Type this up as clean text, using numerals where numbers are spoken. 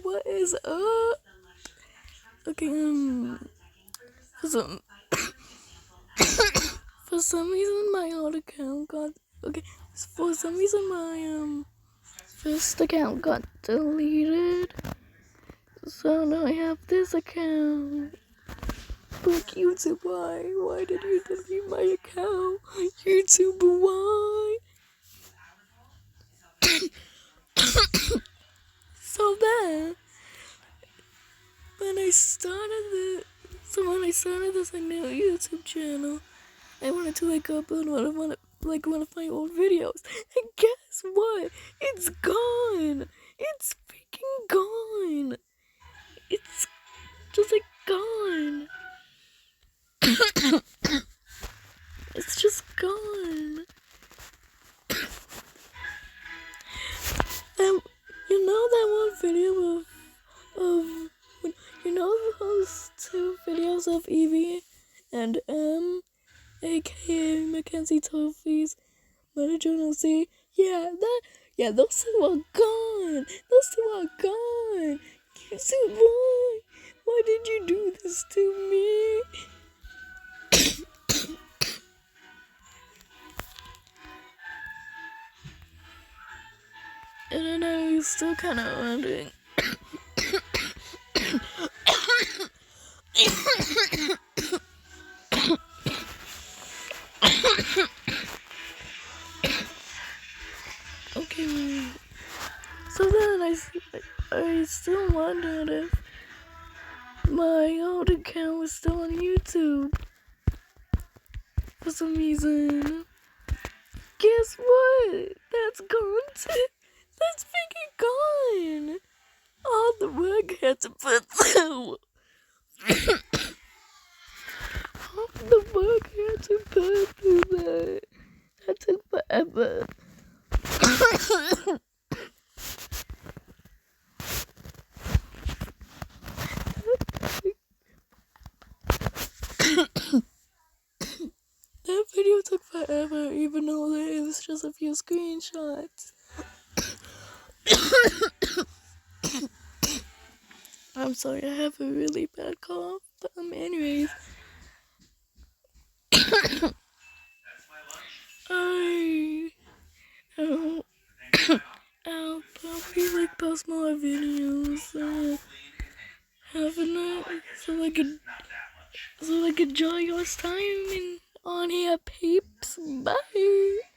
what is up? Okay, for some for some reason my old account got for some reason my first account got deleted. So now I have this account. Look, YouTube, why? Why did you delete my account? YouTube, why? So then, when I started this new YouTube channel, I wanted to upload one of my old videos. And guess what? It's gone. It's freaking gone. It's just gone. It's just gone. And you know that one video of those two videos of Evie and aka Mackenzie Toffee's Mother Journal Z? Those two are gone. You said why? Why did you do this to me? And then I was still kind of wondering. Okay, so then I still wondered if my old account was still on YouTube for some reason. Guess what? That's gone too. That's freaking gone. All the work I had to put through. All the work I had to put through that took forever. That video took forever, even though it was just a few screenshots. I'm sorry, I have a really bad cough. But anyways, I'll probably post more videos. Have a night, so I could enjoy your time on here, peeps. Bye.